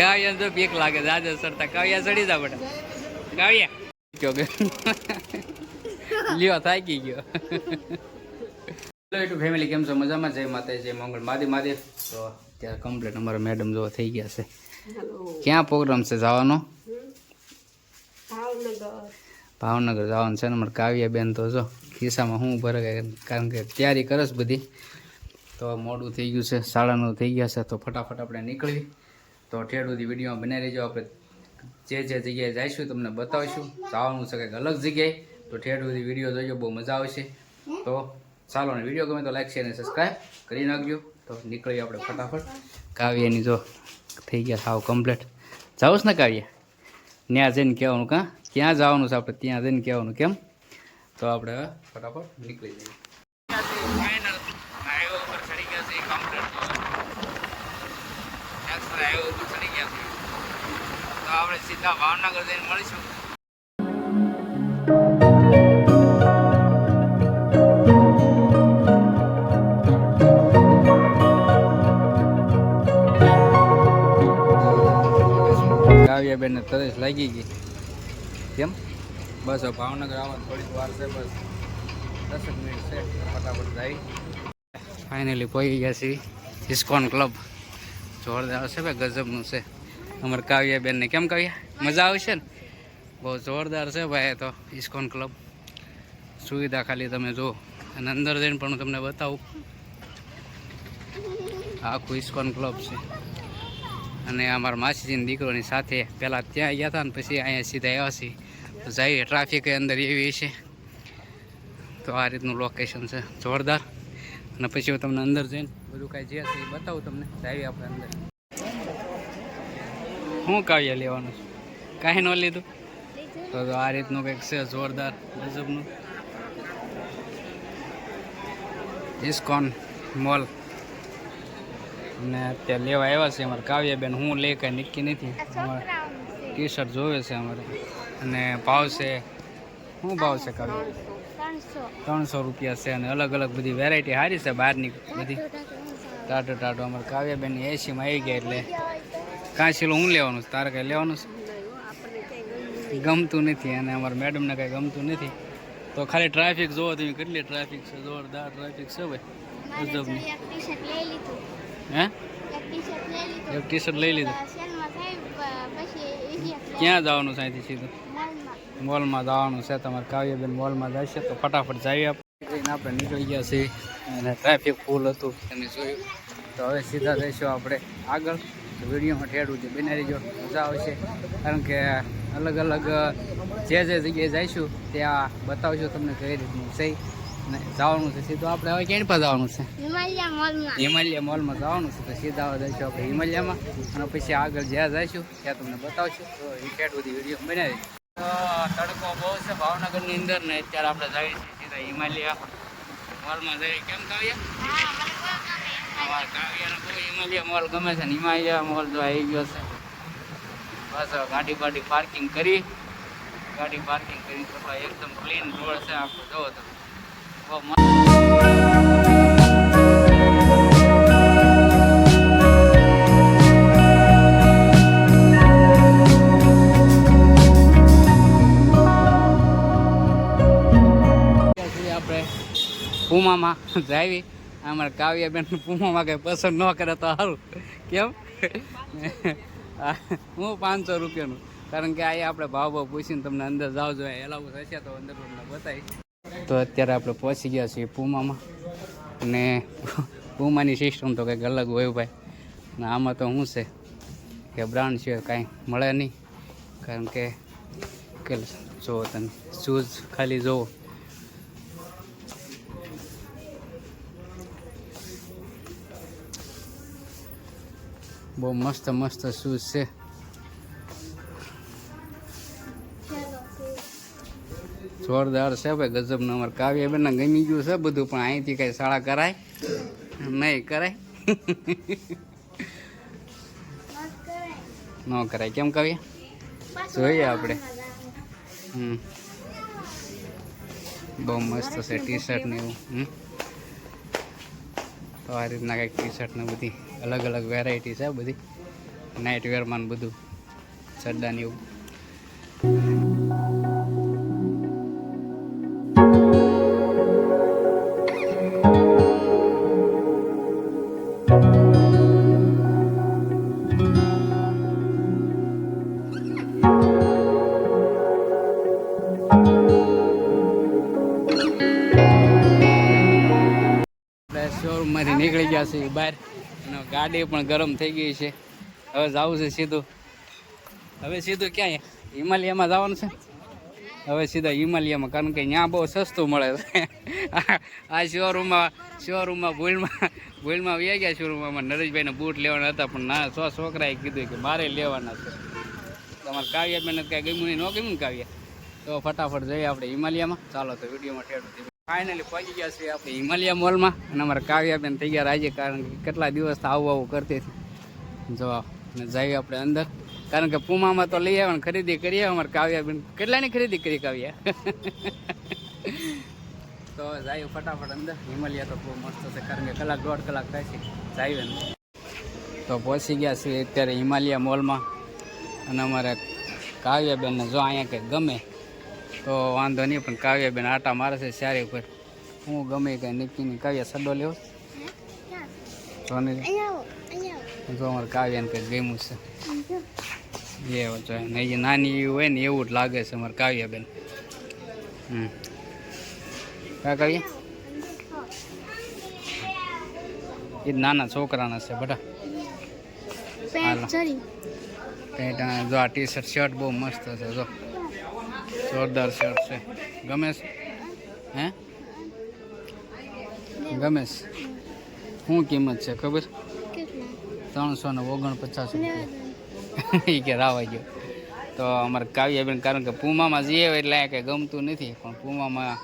કાવ્યા તો બીક લાગે જાજો સરતા કાવ્યા ચડી જા બેટા કાવ્યા લ્યો થાકી ગયો. હેલો ફેમિલી, કેમ છો? મજામાં? જય માતા, જય મંગળ, મહાદેવ. તો અત્યારે કમ્પ્લીટ અમારા મેડમ જો થઈ ગયા છે. ક્યાં પ્રોગ્રામ છે જવાનો? ભાવનગર જવાનું છે ને અમારે કાવ્યા બેન તો જો ખિસ્સામાં હું ભરે, કારણ કે તૈયારી કરસ બધી. તો મોડું થઈ ગયું છે, 9:30 થઈ ગયા છે. તો ફટાફટ આપણે નીકળવી. તો ઠેર સુધી વિડીયોમાં બનાવી રહેજો. આપણે જે જગ્યાએ જઈશું તમને બતાવીશું. જવાનું છે કંઈક અલગ જગ્યાએ, તો ઠેર સુધી વિડીયો જોજો, બહુ મજા આવશે. તો ચાલો ને, વિડીયો ગમે તો લાઈક શેર અને સબસ્ક્રાઈબ કરી નાખજો. તો નીકળીએ આપણે ફટાફટ. કાવ્યાની જો થઈ ગયા સાવ કમ્પ્લીટ. જાવ ને કાવ્યા? ત્યાં જઈને કહેવાનું કાં ક્યાં જવાનું છે આપણે? ત્યાં જઈને કહેવાનું કેમ? તો આપણે ફટાફટ નીકળી જઈએ. ફાઇનલ હાઈવે ઉપર ચડી ગયા છે કમ્પ્લીટ. હાઈવે ઉપર ચડી ગયા છે. તો આપણે સીધા ભાવનગર જઈને મળીશું. કાવ્યાબેન ને તરસ લાગી ગઈ. કેમ? બસ ભાવનગર આવવાનું થોડીક વાર છે, બસ 10 મિનિટ છે. ફટાફટ જાય. ફાઇનલી પહોંચી ગયા છીએ ઇસ્કોન ક્લબ. જોરદાર છે ભાઈ, ગજબનું છે અમારે કાવ્યાબેનને. કેમ કાવ્યા, મજા આવશે ને? બહુ જોરદાર છે ભાઈ. તો ઇસ્કોન ક્લબ સુવિધા ખાલી તમે જુઓ, અને અંદર જઈને પણ હું તમને બતાવું. આખું ઇસ્કોન ક્લબ છે. અને અમારા માસીજીની દીકરોની સાથે પહેલાં ત્યાં ગયા હતા ને પછી અહીંયા સીધા આવ્યા છીએ. તો જઈએ, ટ્રાફિક અંદર એવી છે. તો આ રીતનું લોકેશન છે જોરદાર. અને પછી હું તમને અંદર જઈને બધું કાંઈ જે છે એ બતાવું તમને. જઈએ આપણે અંદર. શું કાવ્યા લેવાનું છે? કાંઈ ન લીધું? તો આ રીતનું કંઈક છે જોરદાર ગજબનું ઇસ્કોન મોલ. અને અત્યારે લેવા આવ્યા છે અમારે કાવ્યાબેન. હું લે કાંઈ નક્કી નથી. અમારે ટી શર્ટ જોવે છે અમારે. અને ભાવ છે, શું ભાવ છે કાવ્યા? 300 રૂપિયા છે. અને અલગ અલગ બધી વેરાયટી સારી છે બહારની બધી. ટાટો અમારે કાવ્યાબેનની 80માં આવી ગયા. એટલે કાંચીલું હું લેવાનું છે? તારે કાંઈ લેવાનું છે? ગમતું નથી. અને અમારા મેડમને કાંઈ ગમતું નથી. તો ખાલી ટ્રાફિક જોવો તમે, કેટલી ટ્રાફિક છે, જોરદાર ટ્રાફિક છે ભાઈ, ગજબની. હે? એક ટી શર્ટ લઈ લીધું. ક્યાં જવાનું છે અહીંથી? સીધું મોલમાં જવાનું છે તમારે. કાવ્યાબેન મોલમાં જશે. તો ફટાફટ જઈએ આપણે નીકળી ગયા છીએ. અને ટ્રાફિક ફૂલ હતું તમે જોયું. તો હવે સીધા જઈશું આપણે આગળ. વિડીયોમાં ઠેડું છે, બનાવી જો, મજા આવશે. કારણ કે અલગ અલગ જે જગ્યાએ જઈશું ત્યાં બતાવશું તમને કઈ રીતનું છે. ને જવાનું છે સીધું આપણે. હવે ક્યાં પાસે જવાનું છે? હિમાલયા મોલમાં જવાનું છે. તો સીધા હવે જઈશું આપણે હિમાલયામાં. અને પછી આગળ જ્યાં જઈશું ત્યાં તમને બતાવશું. તો એ ઠેઠ બધી વિડીયો બનાવી. તો તડકો બહુ છે ભાવનગરની અંદર ને. અત્યારે આપણે જઈએ છીએ સીધા હિમાલયા મોલમાં જઈએ. કેમ કાવ્યા? અમારે કાવ્યાને બહુ હિમાલયા મોલ ગમે છે ને. હિમાલયા મોલ જો આવી ગયો છે. બસ ગાડી પાર્કિંગ કરી તો એકદમ ક્લીન રોડ છે આખો. જોવો તમે, બહુ મસ્ત. આપણે પૂમામાં જાવી. અમારે કાવ્યાબેન પૂમામાં કંઈ પસંદ ન કરે તો સારું. કેમ? હું 500 રૂપિયાનું. કારણ કે આ આપણે ભાવ પૂછીને તમને અંદર જાવ જોઈએ. એલાવું થશે તો અંદર તમને બતાવીશ. તો અત્યારે આપણે પહોંચી ગયા છીએ પૂમામાં. અને પૂમાની સિસ્ટમ તો કંઈક અલગ હોય ભાઈ. અને આમાં તો શું છે કે બ્રાન્ડ છે કાંઈ મળે નહીં. કારણ કે જુઓ તમે, શૂઝ ખાલી જુઓ. બહુ મસ્ત શૂઝ છે. જોરદાર છે ભાઈ, ગજબનું. અમારે કાવ્યાબેન ગમી ગયું છે બધું. પણ અહીંથી કઈ શાળા કરાય નહીં? કરાય ન કરાય? કેમ કાવ્યા? જોઈએ આપણે. બહુ મસ્ત છે ટી શર્ટ ને એવું. તો આ રીતના કંઈક ટી શર્ટ ને બધી અલગ અલગ વેરાયટી છે બધી. નાઇટ વેરમાં બધું ચડ્ડાને એવું. શોરૂમમાંથી નીકળી ગયા છે બહાર અને ગાડી પણ ગરમ થઈ ગઈ છે. હવે જવું છે સીધું. હવે સીધું ક્યાંય હિમાલયામાં જવાનું છે. હવે સીધા હિમાલયામાં, કારણ કે ત્યાં બહુ સસ્તું મળે છે. આ શોરૂમમાં ભૂલમાં વ્યા ગયા. શોરૂમમાં નરેશભાઈને બૂટ લેવાના હતા, પણ ના છોકરાએ કીધું કે મારે લેવાના છે. તમારે કાવ્યા બેન કાંઈ ગમ્યું નહીં, ન ગમ્યું ને કાવ્યા, તો ફટાફટ જઈએ આપણે હિમાલયામાં. ચાલો તો વિડીયોમાં ઠેઠ ફાઇનલી પહોંચી ગયા છીએ આપણે હિમાલયા મોલમાં. અને અમારા કાવ્યાબેન થઈ ગયા રાજે, કારણ કે કેટલા દિવસ તો આવું કરતી હતી. જો અને જઈએ આપણે અંદર, કારણ કે પૂમામાં તો લઈ આવે ને ખરીદી કરીએ. અમારે કાવ્યાબેન કેટલાની ખરીદી કરી કાવ્યા. તો જઈએ ફટાફટ અંદર. હિમાલયા તો બહુ મસ્ત છે, કારણ કે કલાક 1.5 કલાક થાય છે જઈએ ને. તો પહોંચી ગયા છીએ અત્યારે હિમાલયા મોલમાં. અને અમારે કાવ્યાબેનને જો અહીંયા કંઈક ગમે તો વાંધો નહીં, પણ કાવ્યાબેન આટા મારે છે સારી ઉપર. હું ગમે કંઈ નક્કી કાવ્યા સડો લેવો જો અમારે કાવ્યાને કંઈક ગમ્યું છે એવું છે ને. એ નાની એવી હોય ને એવું જ લાગે છે અમારે કાવ્યાબેન. કા કાવ્યા એ નાના છોકરાના છે બધા. જો આ ટી શર્ટ શર્ટ બહુ મસ્ત છે, જો જોરદાર શર્ટ છે. ગમે છે? હે ગમે છે? શું કિંમત છે ખબર? 349 રૂપિયા. એ કે રાવા ગયો. તો અમારે કાવ્યાબેન, કારણ કે પૂમામાં જઈએ એટલે કંઈ ગમતું નથી, પણ પૂમામાં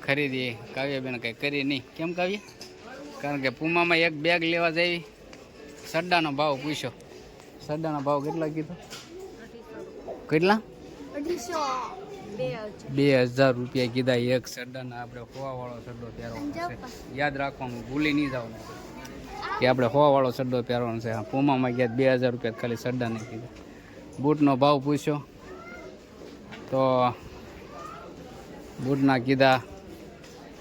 ખરીદી કાવ્યાબેન કંઈ કરી નહીં. કેમ કાવ્ય? કારણ કે પૂમામાં એક બેગ લેવા જઈ, સડ્ડાનો ભાવ પૂછ્યો. સડ્ડાનો ભાવ કેટલા કીધો? કેટલા? 2000 રૂપિયા કીધા એક સડ્ડાના. આપણે 100 વાળો સડ્ડો પહેરવાનો છે, યાદ રાખવાનું, ભૂલી નહીં જવાનું કે આપણે 100 વાળો સડ્ડો પહેરવાનો છે. હા, પૂમામાં ગયા 2000 રૂપિયા ખાલી સડ્ડાને કીધા. બૂટનો ભાવ પૂછ્યો તો બૂટના કીધા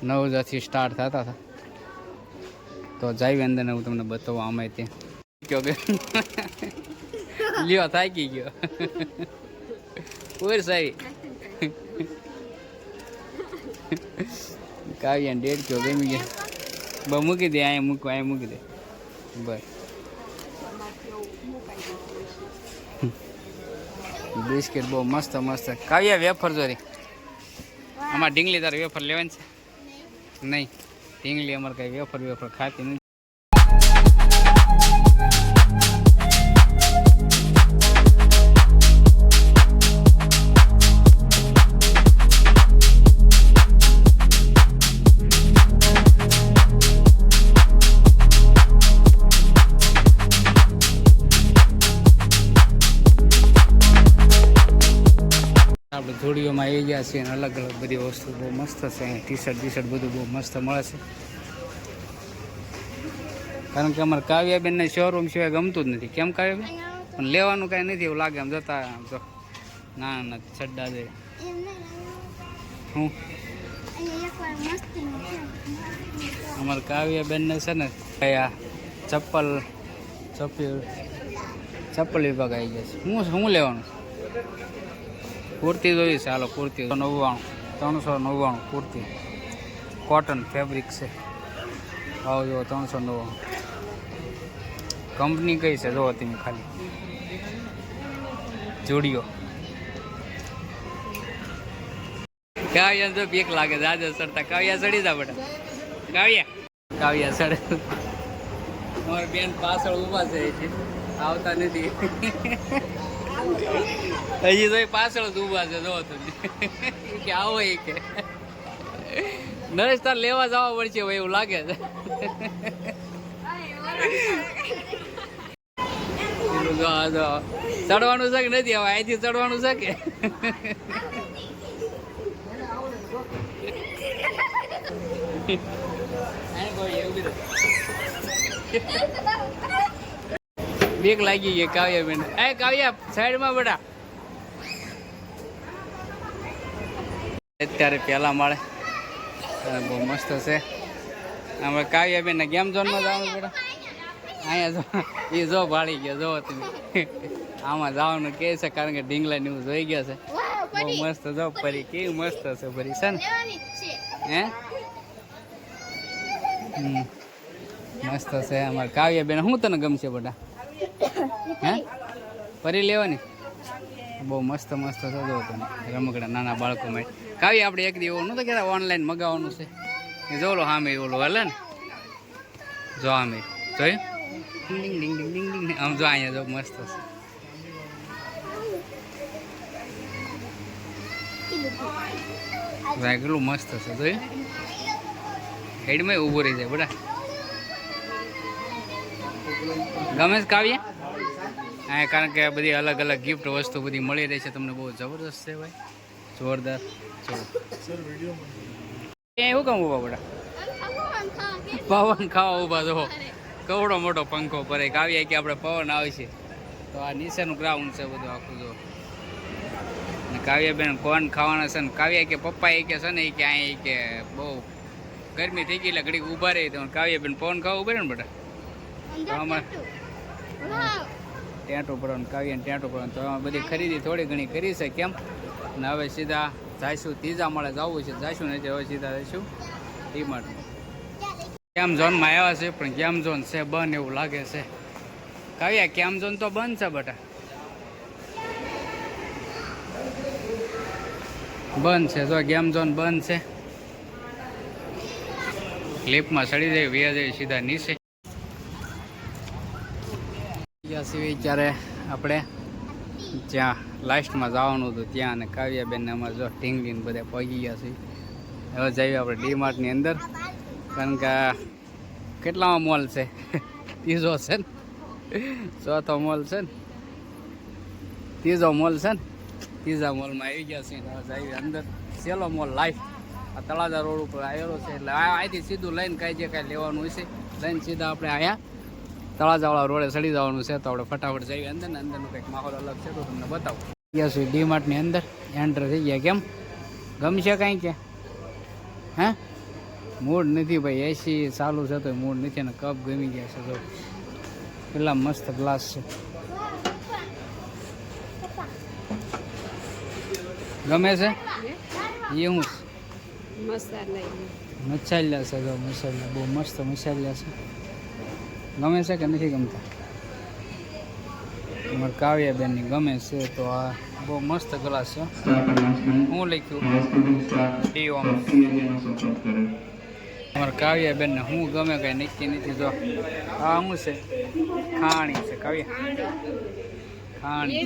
9000થી સ્ટાર્ટ થતા હતા. તો જાવી અંદર હું તમને બતાવવા આમાં તે કયો કે લ્યો થાકી ગયો. ઓર સાહેબ કાવ્યા 1.5 કિલો ગમી ગયા. બસ મૂકી દે, અહીંયા મૂકી દે બસ. બિસ્કિટ બહુ મસ્ત મસ્ત. કાવ્યા વેફર જોરી આમાં ઢીંગલી તારે વેફર લેવાની છે નહીં? ઢીંગલી અમારે કઈ વેફર ખાતી નથી. આપણે જોડીઓમાં આવી ગયા છીએ, અને અલગ અલગ બધી વસ્તુ બહુ મસ્ત છે. અહીં ટી શર્ટ બધું બહુ મસ્ત મળે છે. કારણ કે અમારે કાવ્યાબેનને શોરૂમ સિવાય ગમતું જ નથી. કેમ કાવ્યાબેન? પણ લેવાનું કાંઈ નથી એવું લાગે આમ જતા. આમ તો ના છડ્ડા છે. હું અમારે કાવ્યાબેનને છે ને કયા ચપ્પલ વિભાગ આવી ગયા છે. શું લેવાનું? કુર્તી જોઈ છે. હાલો કુર્તી 399 કુર્તી, કોટન ફેબ્રિક છે. ભાવ જુઓ 399. કંપની કઈ છે જોવો તમે ખાલી. જોડીઓ કાવ્યા જો બીક લાગે જાજો ચડતા. કાવ્યા ચડી જા બેટા. કાવ્યા ચડે. અમારી બેન પાછળ ઊભા છે, આવતા નથી. હજી તો પાછળ જ ઊભા છે જો તમે કે આવો એ કે નરેશ તાર લેવા જવા પડશે એવું લાગે છે. ચડવાનું છે કે નથી? હવે અહીંથી ચડવાનું છે કે? બીક લાગી ગઈ કાવ્યા બેન. એ કાવ્યા સાઈડમાં બેટા. અત્યારે પહેલા માળે બહુ મસ્ત છે. આપણે કાવ્યા બેન ગેમ ઝોનમાં જવાનું બેટા. અહીંયા જો એ જો ભાળી ગયા જો તમે. આમાં જવાનું કે છે કારણ કે ઢીંગલા ને એવું જોઈ ગયા છે. બહુ મસ્ત જો પરી કેવી મસ્ત છે પરી છે ને હે મસ્ત છે. અમારે કાવ્યા બેન શું તને ગમશે બેટા હે પરી લેવાની બહુ મસ્ત મસ્ત છે જો તમે રમકડા નાના બાળકો માટે. કાવ્યા આપણે એક દી એવું નહોતું કહેતા ઓનલાઈન મગાવવાનું છે એ જોલો સામે ઓલું હાલે ને જો આમે જોયું ડિંગ ડિંગ ડિંગ ડિંગ ડિંગ આમ જો અહીંયા જો મસ્ત છે. કેટલું મસ્ત છે જોયું હેડમાં ઊભો રહી જાય બેટા. ગમે છે કાવ્યા હા કારણ કે બધી અલગ અલગ ગિફ્ટ વસ્તુ બધી મળી રહી છે તમને બહુ જબરદસ્ત છે ભાઈ જોરદાર. ચલો એવું કામ ઉભા બેટા પવન ખાવા ઉભા જો કવડો મોટો પંખો ભરે કાવ્યા કે આપણે પવન આવશે તો આ નીચેનું ગ્રાઉન્ડ છે બધું આખું જો. કાવ્યા બેન કોણ ખાવાના છે ને કાવ્યા કે પપ્પા એ કે છે ને એ કે અહીંયા કે બહુ ગરમી થઈ ગઈ એટલે ઘડીક ઊભા રહી તો કાવ્યા બેન પવન ખાવા ઉભા રહે ને બેટા તો અમારે ટેન્ટો પડવાનું કાવ્યાને ટેન્ટો પડવાનું તો આમાં બધી ખરીદી થોડી ઘણી કરી છે કેમ અને હવે સીધા જઈશું ત્રીજા માળે જવું છે જઈશું ને હવે સીધા જઈશું ડીમાર્ટમાં. કેમ ઝોનમાં આવ્યા છે પણ કેમ ઝોન છે બંધ એવું લાગે છે. કાવ્યા કેમ ઝોન તો બંધ છે બેટા બંધ છે જો ગેમ ઝોન બંધ છે. લિફ્ટમાં ચડી જાય વ્યા જાય સીધા નીચે. સિવાય ત્યારે આપણે જ્યાં લાસ્ટમાં જવાનું હતું ત્યાં અને કાવ્યાબેનને અમારે જો ઢીંગલીને બધા પહોંચી ગયા છે. હવે જઈએ આપણે ડીમાર્ટની અંદર કારણ કે કેટલામાં મોલ છે ત્રીજો છે ને ચોથો મોલ છે ને ત્રીજો મોલ છે ને ત્રીજા મોલમાં આવી ગયા છે. હવે જઈએ અંદર સેલો મોલ લાઈફ આ તળાજા રોડ ઉપર આવેલો છે એટલે અહીંથી સીધું લઈને કાંઈ જે કાંઈ લેવાનું હોય છે લઈને સીધા આપણે અહીંયા તળાજાવાળા રોડે ચડી જવાનું છે તો આપણે ફટાફટ જઈએ અંદર ને અંદરનું કંઈક માહોલ અલગ છે તો તમને બતાવું. ગયા છે ડીમાર્ટની અંદર એન્ટર થઈ ગયા. કેમ ગમશે કાંઈ કે હે મૂડ નથી ભાઈ એસી ચાલુ છે તો મૂડ નથી અને કપ ગમી ગયા છે તો પેલા મસ્ત ગ્લાસ છે ગમે છે એ હું મસાલા છે જો મસાલા બહુ મસ્ત મસાલા છે ગમે છે કે નથી ગમતા અમારે કાવ્યાબેનની ગમે છે તો આ બહુ મસ્ત ગ્લાસ છે. હું લખ્યું અમારે કાવ્યાબેનને હું ગમે કાંઈ નક્કી નથી જો આ શું છે ખાણી છે કાવ્યા ખાણી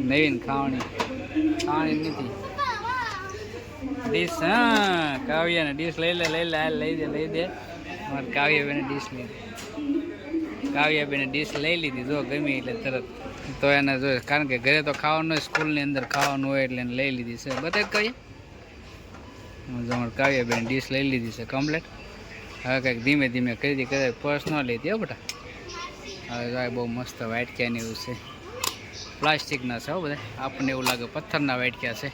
નવીન ખાણી ખાણી નથી ડીશ હા કાવ્યાને ડીશ લઈ લે લઈ દે અમારે કાવ્યાબેને ડીશ લઈ કાવ્યાબેને ડીશ લઈ લીધી જો ગમી એટલે તરત તો એને જો કારણ કે ઘરે તો ખાવાનું હોય સ્કૂલની અંદર ખાવાનું હોય એટલે એને લઈ લીધી છે બતાવી કહીએ અમારે કાવ્યાબેન ડીશ લઈ લીધી છે કમ્પ્લેટ. હવે કંઈક ધીમે ધીમે ખરીદી કરે પર્સ ન લેતી હો બેટા. હવે બહુ મસ્ત વાટક્યાને એવું છે પ્લાસ્ટિકના છે હો બધા આપણને એવું લાગે પથ્થરના વાટક્યા છે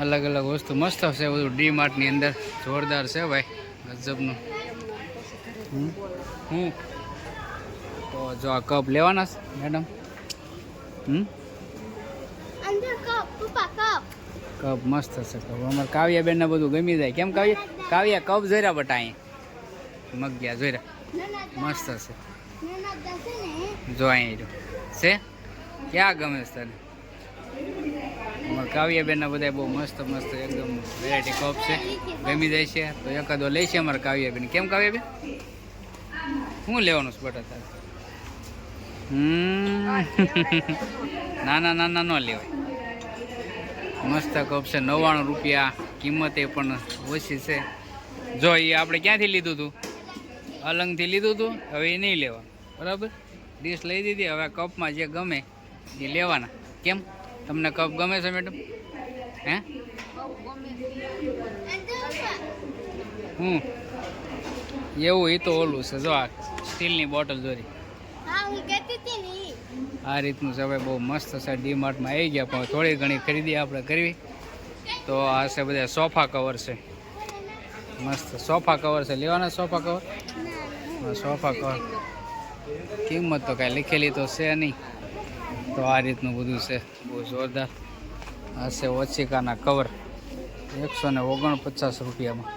અલગ અલગ વસ્તુ મસ્ત છે બધું ડીમાર્ટની અંદર જોરદાર છે ભાઈ ગજબનું. તો જો આ કપ લેવાના છે મેડમ કપ મસ્ત છે કપ અમારે કાવ્યાબેનને બધું ગમી જાય. કેમ કાવ્યા કપ જોયા બટા અહીંયા મગ્યા જોયા મસ્ત છે જો અહીંયા છે ક્યાં ગમે છે તને અમારે કાવ્યાબેનના બધા બહુ મસ્ત મસ્ત એકદમ વેરાયટી કપ છે ગમી જાય છે તો એકાદો લે છે અમારે કાવ્યાબેન. કેમ કાવ્યાબેન શું લેવાનું છે બટા તારે નાના નાના ન લેવાય મસ્ત કપ છે 99 રૂપિયા કિંમતે પણ ઓછી છે. જો એ આપણે ક્યાંથી લીધું હતું અલંગથી લીધું હતું હવે એ નહીં લેવાનું બરાબર ડીશ લઈ દીધી હવે કપમાં જે ગમે એ લેવાના. કેમ તમને કપ ગમે છે મેડમ હે એવું એ તો ઓલું છે જો આ સ્ટીલની બોટલ જોરી આ રીતનું છે. હવે બહુ મસ્ત છે. ડીમાર્ટમાં આવી ગયા પણ થોડી ઘણી ખરીદી આપણે કરવી તો આ છે બધા સોફા કવર છે. મસ્ત સોફા કવર છે. લેવાના સોફા કવર? સોફા કવર કિંમત તો કાંઈ લખેલી તો છે નહીં. તો આ રીતનું બધું છે બહુ જોરદાર. આ છે ઓછીકાના કવર 149 રૂપિયામાં.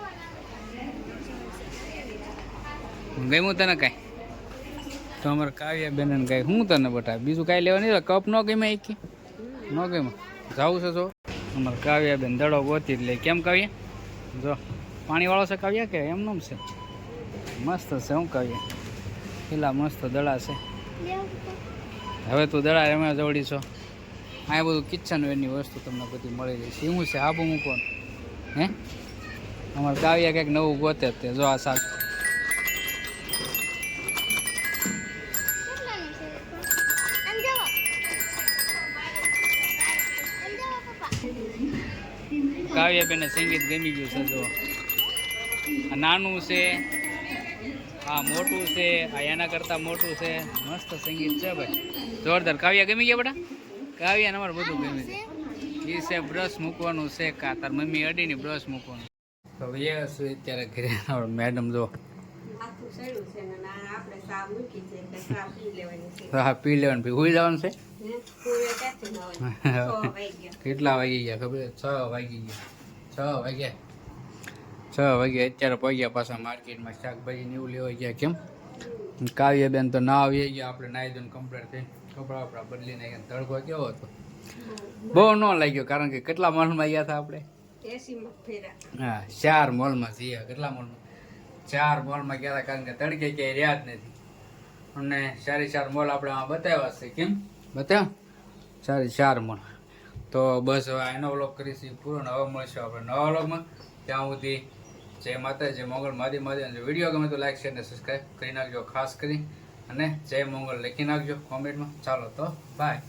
ગમ્યું તને કાંઈ? તો અમારે કાવ્યા બેન કાંઈ હું તને બતાવે બીજું કાંઈ લેવા નહીં. કપ ન ગમે એક ન ગમે જવું છે જો અમારે કાવ્યા બેન દડો ગોતી જ લે. કેમ કાવ્યા? જો પાણીવાળો છે કાવ્યા કે એમનું છે? મસ્ત છે હું કાવ્યા પેલા મસ્ત દડા છે. હવે તું દડા એમાં જોડી છો. આ બધું કિચન વેરની વસ્તુ તમને બધી મળી જશે. શું છે આબુ મૂકવાનું હે? અમારે કાવ્યા કંઈક નવું ગોતે તે જો આ શાક કાવ્યા બેને સંગીત ગમી ગયું છે. જો આ નાનું છે આ મોટું છે આ એના કરતાં મોટું છે. મસ્ત સંગીત છે ભાઈ જોરદાર. કાવ્યા ગમી ગયા બેટા? કાવ્યાને અમારે બધું ગમે છે. એ છે બ્રશ મૂકવાનું છે કા તાર મમ્મી અડીને બ્રશ મૂકવાનું. તો એ શું અત્યારે ઘરે મેડમ જો હા પી લેવાનું ભાઈ હોઈ જવાનું છે. કેટલા વાગી ગયા ખબર? 6 વાગી ગયા. 6 વાગ્યા અત્યારે પગ્યા પાછા માર્કેટમાં શાકભાજી ને એવું લેવા ગયા. કેમ કાવ્યા બેન તો ના આવી ગયા. આપણે નાહી ધોઈને કમ્પ્લીટ થઈ કપડા વપડા બદલી નાખ્યા. તડકો કેવો હતો? બહુ ન લાગ્યો કારણ કે કેટલા મોલમાં ગયા હતા આપણે? હા 4 મોલમાં જઈએ. કેટલા મોલમાં? 4 મોલમાં ગયા હતા કારણ કે તડકે ક્યાંય રહ્યા જ નથી. અને 4 મોલ આપણે આમાં બતાવ્યા છે. કેમ બતાવ્યા? 4 મોલ. તો બસ હવે એનો વ્લોગ કરીશું પૂરો. હવે મળશું આપણે નવા વ્લોગમાં. ત્યાં સુધી જય માતા જય મંગળ મહાદેવ મહાદેવ. વિડીયો ગમે તો લાઈક શેર અને સબસ્ક્રાઈબ કરી નાખજો ખાસ કરી. અને જય મંગળ લખી નાખજો કોમેન્ટમાં. ચાલો તો બાય.